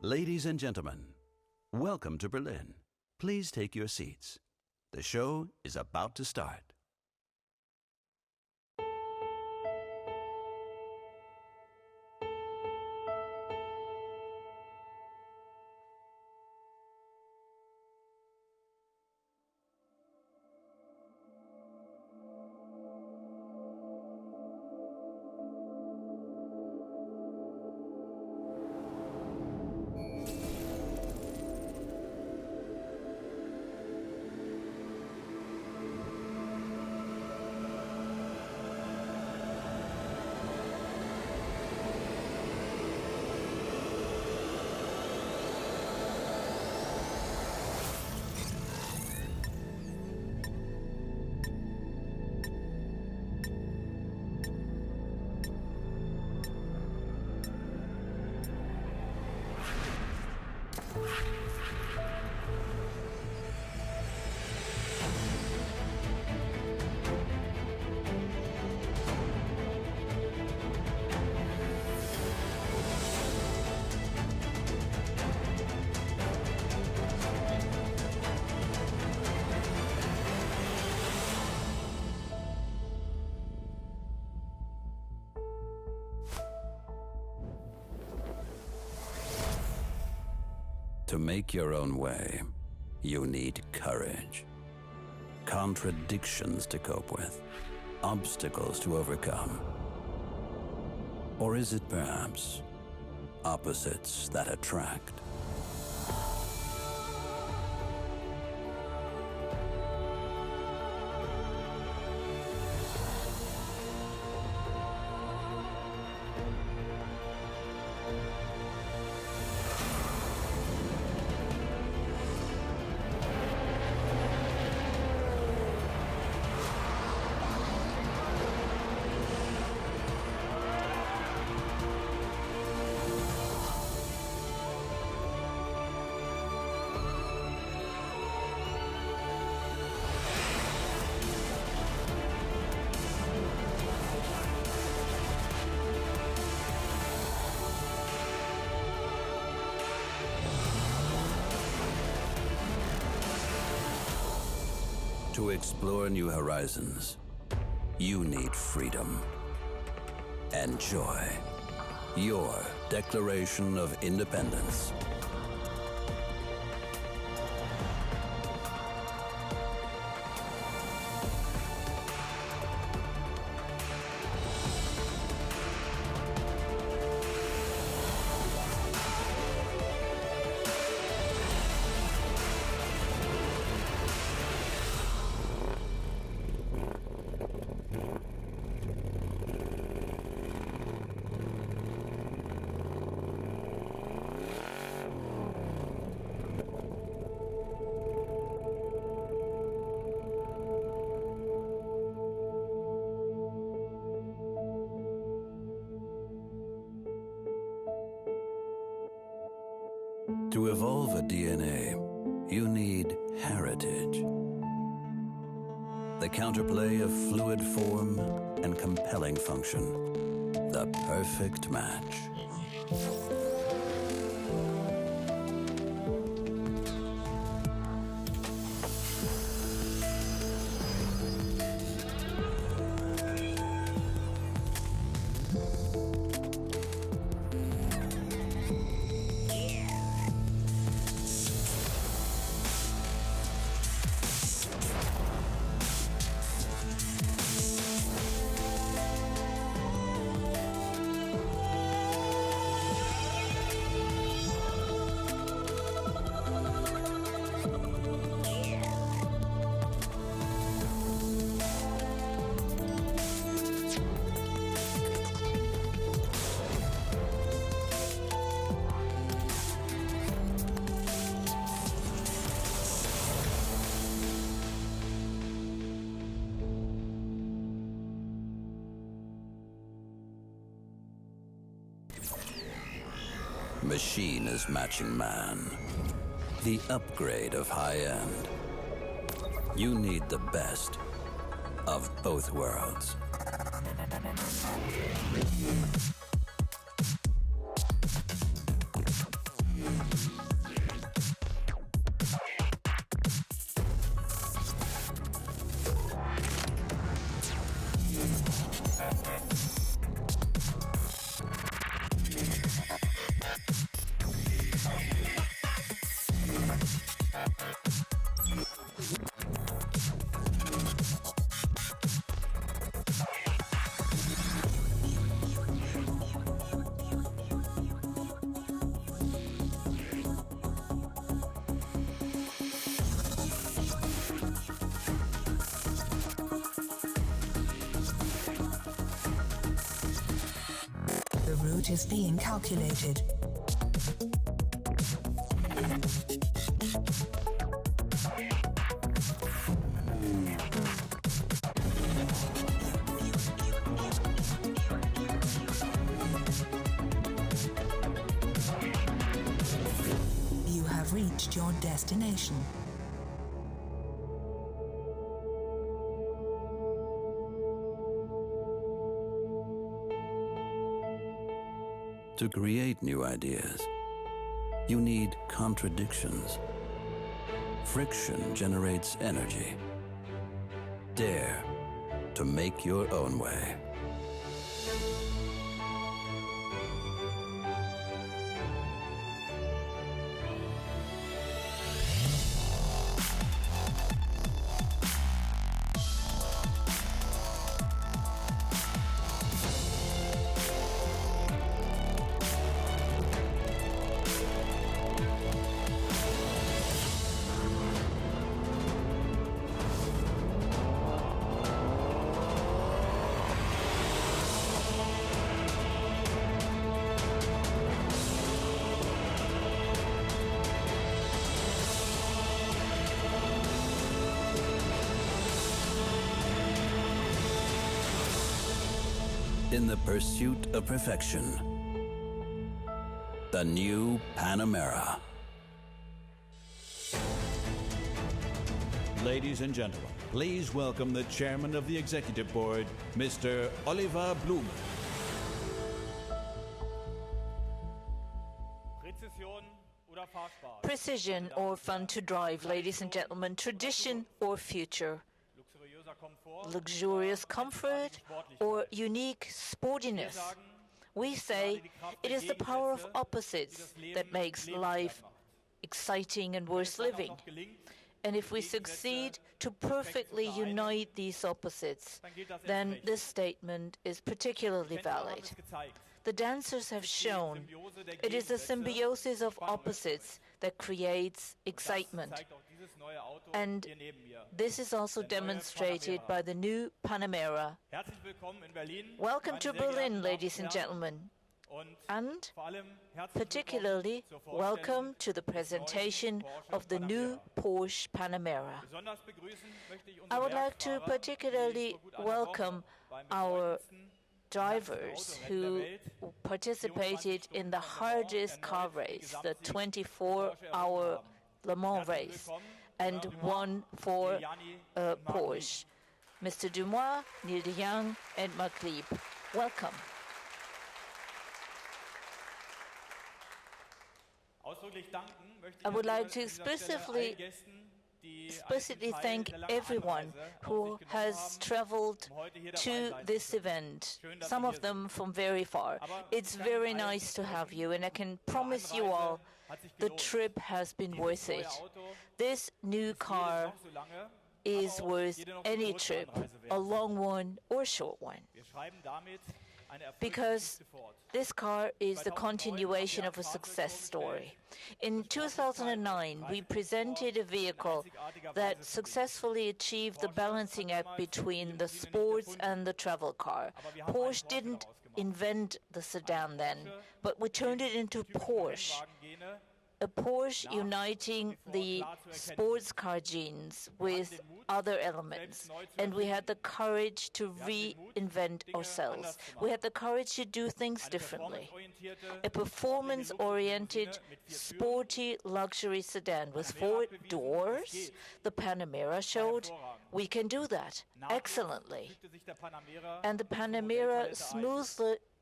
Ladies and gentlemen, welcome to Berlin. Please take your seats. The show is about to start. To make your own way, you need courage. Contradictions to cope with, obstacles to overcome. Or is it perhaps opposites that attract? To explore new horizons, you need freedom and joy. Your Declaration of Independence. To evolve a DNA, you need heritage. The counterplay of fluid form and compelling function. The perfect match. Machine is matching man. The upgrade of high-end. You need the best of both worlds. route is being calculated. You have reached your destination. To create new ideas, you need contradictions. Friction generates energy. Dare to make your own way. In the pursuit of perfection, the new Panamera. Ladies and gentlemen, please welcome the chairman of the executive board, Mr. Oliver Blume. Precision or fun to drive, ladies and gentlemen, tradition or future, luxurious comfort or unique sportiness. We say it is the power of opposites that makes life exciting and worth living. And if we succeed to perfectly unite these opposites, then this statement is particularly valid. The dancers have shown it is a symbiosis of opposites that creates excitement. And this is also demonstrated by the new Panamera. Welcome to Berlin, ladies and gentlemen. And particularly welcome to the presentation of the new Porsche Panamera. I would like to particularly welcome our drivers who participated in the hardest car race, the 24-hour Le Mans race, and won for Porsche. Mr. Dumois, Neil de Jong, and Mark Lieb. Welcome. I would like to explicitly thank everyone who has traveled to this event, some of them from very far. It's very nice to have you, and I can promise you all the trip has been worth it. This new car is worth any trip, a long one or a short one, because this car is the continuation of a success story. In 2009, we presented a vehicle that successfully achieved the balancing act between the sports and the travel car. Porsche didn't invent the sedan then, but we turned it into Porsche. A Porsche uniting the sports car genes with other elements. And we had the courage to reinvent ourselves. We had the courage to do things differently. A performance-oriented, sporty luxury sedan with 4 doors, the Panamera showed we can do that excellently. And the Panamera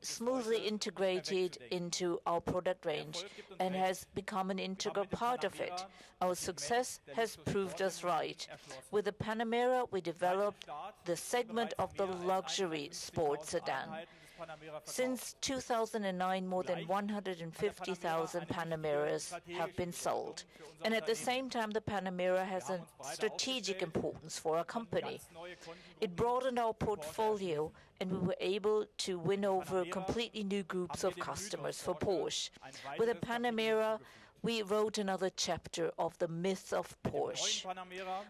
smoothly integrated into our product range and has become an integral part of it. Our success has proved us right. With the Panamera, we developed the segment of the luxury sports sedan. Since 2009, more than 150,000 Panameras have been sold. And at the same time, the Panamera has a strategic importance for our company. It broadened our portfolio, and we were able to win over completely new groups of customers for Porsche. With the Panamera, we wrote another chapter of the myth of Porsche.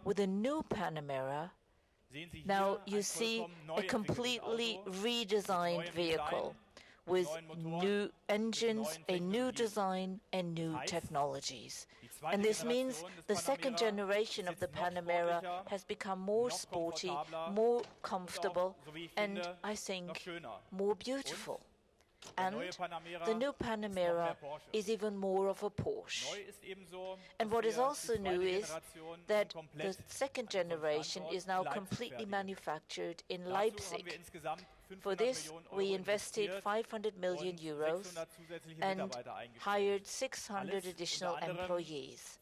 With the new Panamera, now you see a completely redesigned vehicle with new engines, a new design, and new technologies. And this means the second generation of the Panamera has become more sporty, more comfortable, and I think more beautiful. And the new Panamera is even more of a Porsche. And what is also new is that the second generation is now completely manufactured in Leipzig. For this, we invested 500 million euros and hired 600 additional employees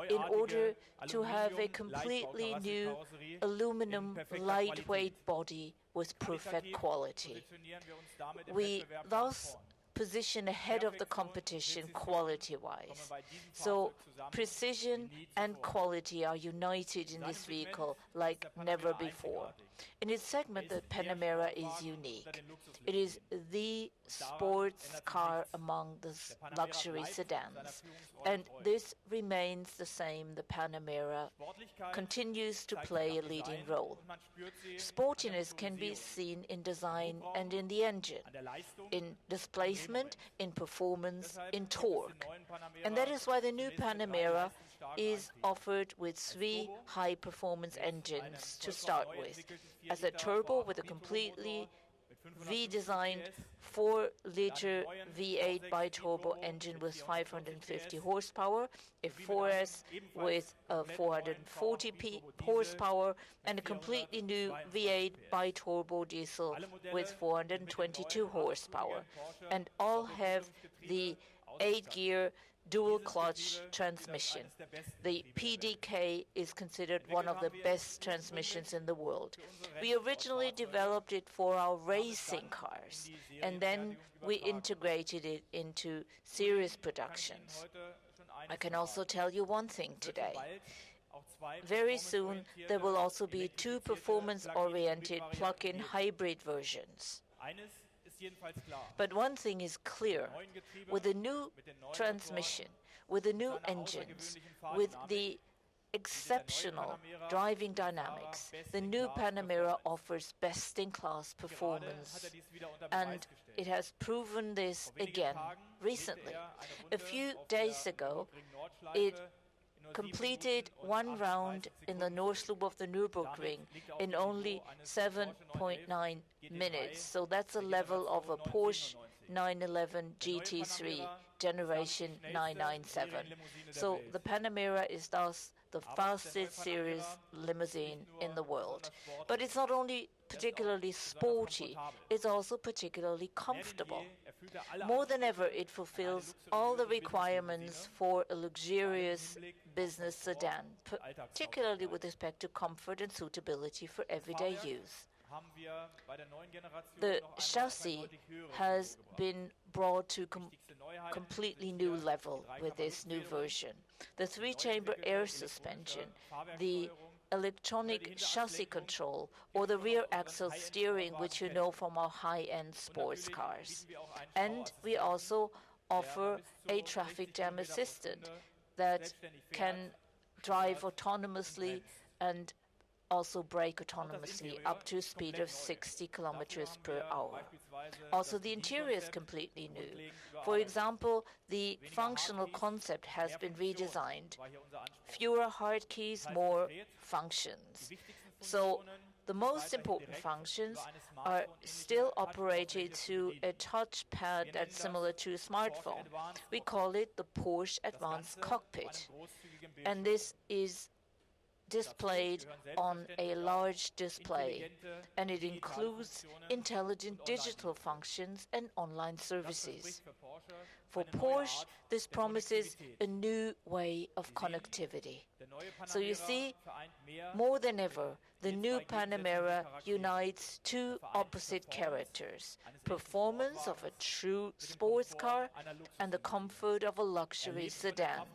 in order to have a completely new aluminum lightweight body with perfect quality. We thus position ahead of the competition quality-wise. So precision and quality are united in this vehicle like never before. In its segment, the Panamera is unique. It is the sports car among the luxury sedans. And this remains the same. The Panamera continues to play a leading role. Sportiness can be seen in design and in the engine, in displacement, in performance, in torque. And that is why the new Panamera is offered with 3 high-performance engines to start with. As a turbo with a completely redesigned 4-liter V8 biturbo engine with 550 horsepower, a 4S with 440 horsepower, and a completely new V8 biturbo diesel with 422 horsepower. And all have the 8-gear dual-clutch transmission. The PDK is considered one of the best transmissions in the world. We originally developed it for our racing cars, and then we integrated it into series productions. I can also tell you one thing today. Very soon, there will also be 2 performance-oriented plug-in hybrid versions. But one thing is clear, with the new transmission, with the new engines, with the exceptional driving dynamics, the new Panamera offers best-in-class performance. And it has proven this again recently. A few days ago, it completed 1 round in the North Loop of the Nürburgring in only 7.9 minutes. So that's a level of a Porsche 911 GT3 generation 997. So the Panamera is thus the fastest series limousine in the world. But it's not only particularly sporty, it's also particularly comfortable. More than ever, it fulfills all the requirements for a luxurious business sedan, particularly with respect to comfort and suitability for everyday use. The chassis has been brought to completely new level with this new version. The 3-chamber air suspension, the electronic chassis control, or the rear axle steering, which you know from our high-end sports cars. And we also offer a traffic jam assistant that can drive autonomously and also brake autonomously up to a speed of 60 kilometers per hour. Also, the interior is completely new. For example, the functional concept has been redesigned. Fewer hard keys, more functions. So the most important functions are still operated through a touchpad that's similar to a smartphone. We call it the Porsche Advanced Cockpit. And this is displayed on a large display, and it includes intelligent digital functions and online services. For Porsche, this promises a new way of connectivity. So you see, more than ever, the new Panamera unites 2 opposite characters: performance of a true sports car and the comfort of a luxury sedan.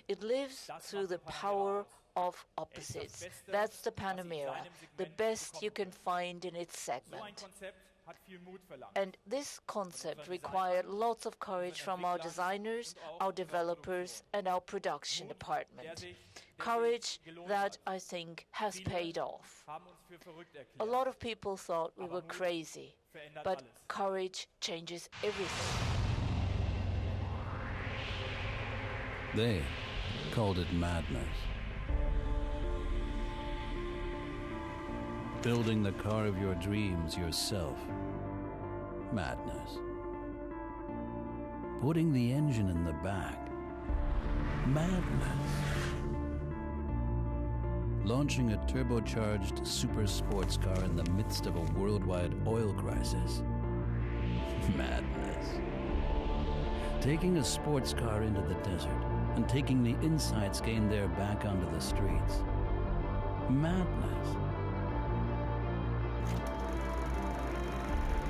It lives through the power of opposites. That's the Panamera, the best you can find in its segment. And this concept required lots of courage from our designers, our developers, and our production department. Courage that I think has paid off. A lot of people thought we were crazy, but courage changes everything. They called it madness. Building the car of your dreams yourself. Madness. Putting the engine in the back. Madness. Launching a turbocharged super sports car in the midst of a worldwide oil crisis. Madness. Taking a sports car into the desert and taking the insights gained there back onto the streets. Madness.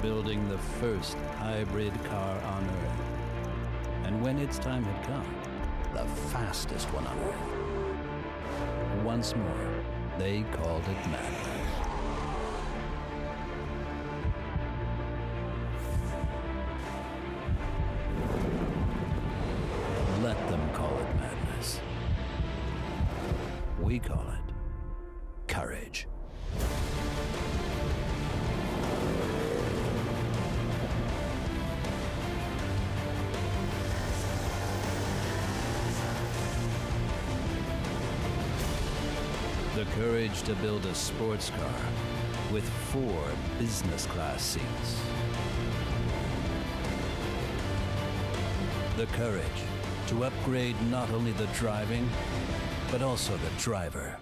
Building the first hybrid car on Earth. And when its time had come, the fastest one on Earth. Once more, they called it madness. Let them call it madness. We call it courage. The courage to build a sports car with 4 business class seats. The courage to upgrade not only the driving, but also the driver.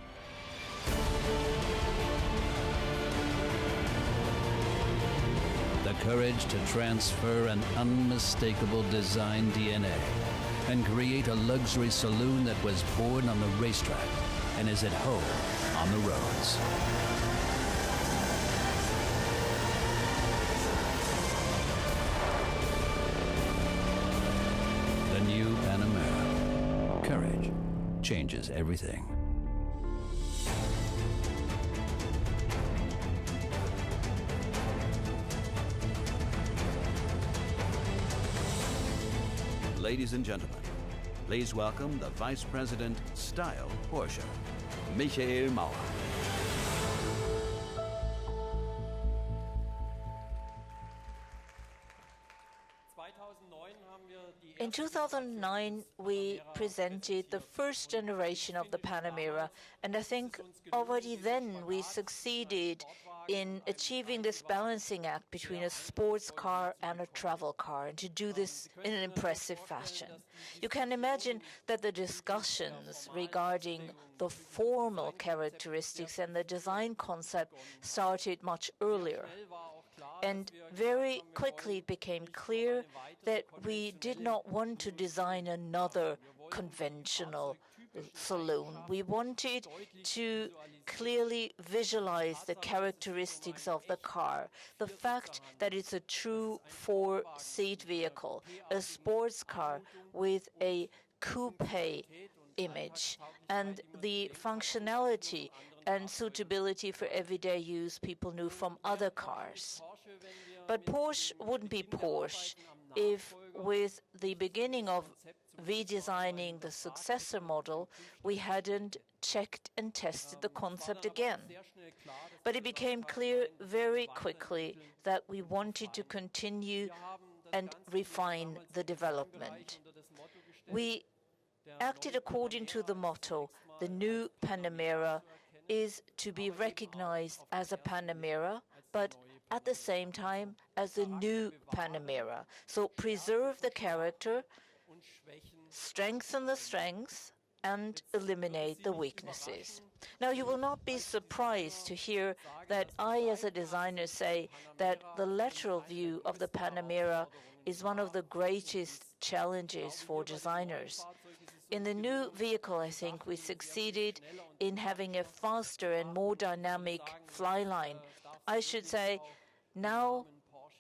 The courage to transfer an unmistakable design DNA and create a luxury saloon that was born on the racetrack and is at home on the roads. The new Panamera. Courage changes everything. Ladies and gentlemen, please welcome the Vice President, Style Porsche, Michael Mauer. In 2009, we presented the first generation of the Panamera, and I think already then we succeeded in achieving this balancing act between a sports car and a travel car, and to do this in an impressive fashion. You can imagine that the discussions regarding the formal characteristics and the design concept started much earlier. And very quickly it became clear that we did not want to design another conventional saloon. We wanted to clearly visualize the characteristics of the car, the fact that it's a true 4-seat vehicle, a sports car with a coupe image, and the functionality and suitability for everyday use people knew from other cars. But Porsche wouldn't be Porsche if, with the beginning of redesigning the successor model, we hadn't checked and tested the concept again. But it became clear very quickly that we wanted to continue and refine the development. We acted according to the motto, the new Panamera is to be recognized as a Panamera, but at the same time as a new Panamera. So preserve the character, strengthen the strengths, and eliminate the weaknesses. Now, you will not be surprised to hear that I, as a designer, say that the lateral view of the Panamera is one of the greatest challenges for designers. In the new vehicle, I think we succeeded in having a faster and more dynamic flyline. I should say, now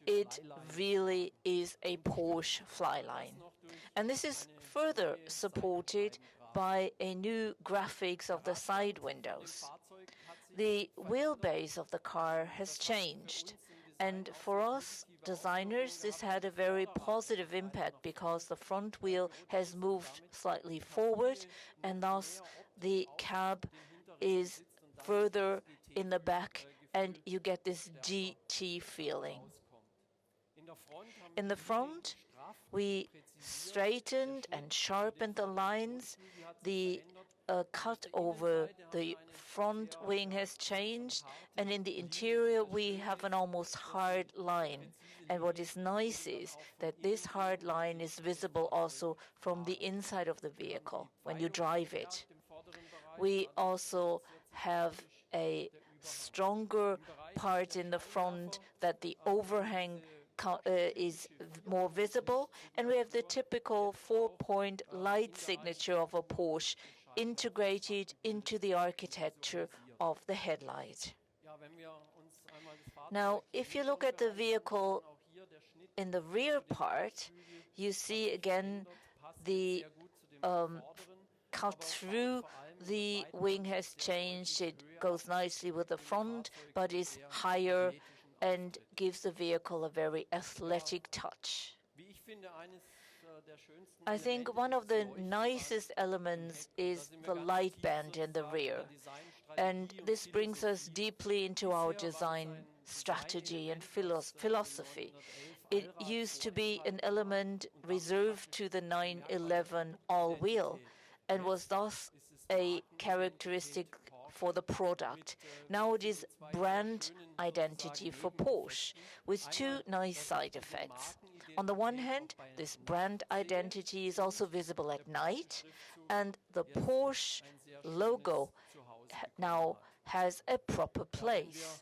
it really is a Porsche flyline. And this is further supported by a new graphics of the side windows. The wheelbase of the car has changed, And for us designers, this had a very positive impact because the front wheel has moved slightly forward, and thus the cab is further in the back, and you get this GT feeling. In the front, we straightened and sharpened the lines. The cut over the front wing has changed, and in the interior we have an almost hard line. And what is nice is that this hard line is visible also from the inside of the vehicle when you drive it. We also have a stronger part in the front that the overhang is more visible, and we have the typical 4-point light signature of a Porsche integrated into the architecture of the headlight. Now, if you look at the vehicle in the rear part, you see again the cut through the wing has changed. It goes nicely with the front, but is higher and gives the vehicle a very athletic touch. I think one of the nicest elements is the light band in the rear, and this brings us deeply into our design strategy and philosophy. It used to be an element reserved to the 911 all-wheel and was thus a characteristic for the product. Now it is brand identity for Porsche, with two nice side effects. On the one hand, this brand identity is also visible at night, and the Porsche logo now has a proper place.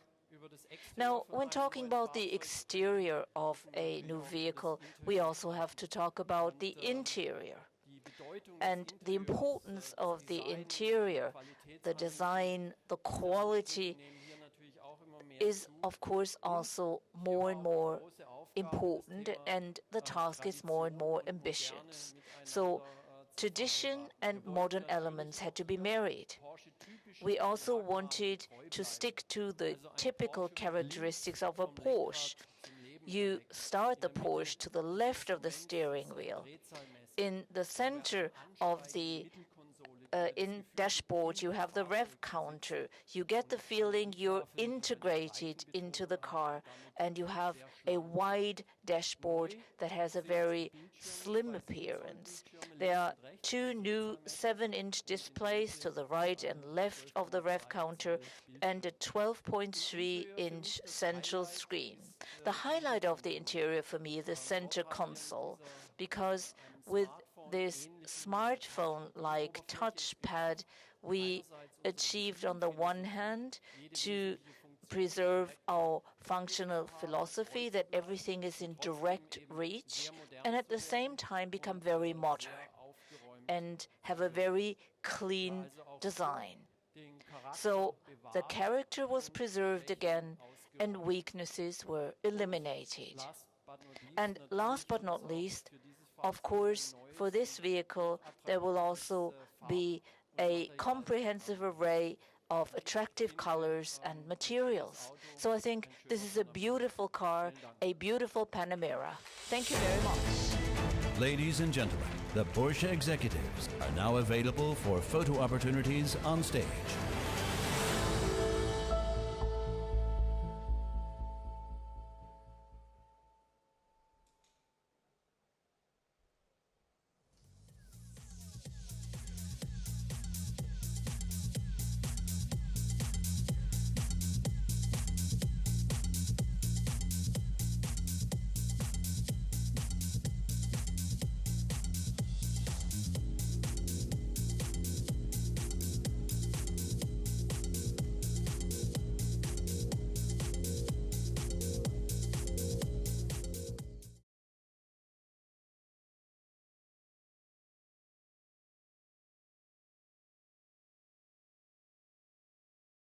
Now, when talking about the exterior of a new vehicle, we also have to talk about the interior. And the importance of the interior, the design, the quality is, of course, also more and more important, and the task is more and more ambitious. So tradition and modern elements had to be married. We also wanted to stick to the typical characteristics of a Porsche. You start the Porsche to the left of the steering wheel. In the center of the dashboard, you have the rev counter. You get the feeling you're integrated into the car, and you have a wide dashboard that has a very slim appearance. There are two new 7-inch displays to the right and left of the rev counter and a 12.3-inch central screen. The highlight of the interior for me is the center console, because with this smartphone-like touchpad, we achieved on the one hand to preserve our functional philosophy that everything is in direct reach, and at the same time become very modern and have a very clean design. So the character was preserved again and weaknesses were eliminated. And last but not least, of course, for this vehicle, there will also be a comprehensive array of attractive colors and materials. So I think this is a beautiful car, a beautiful Panamera. Thank you very much. Ladies and gentlemen, the Porsche executives are now available for photo opportunities on stage.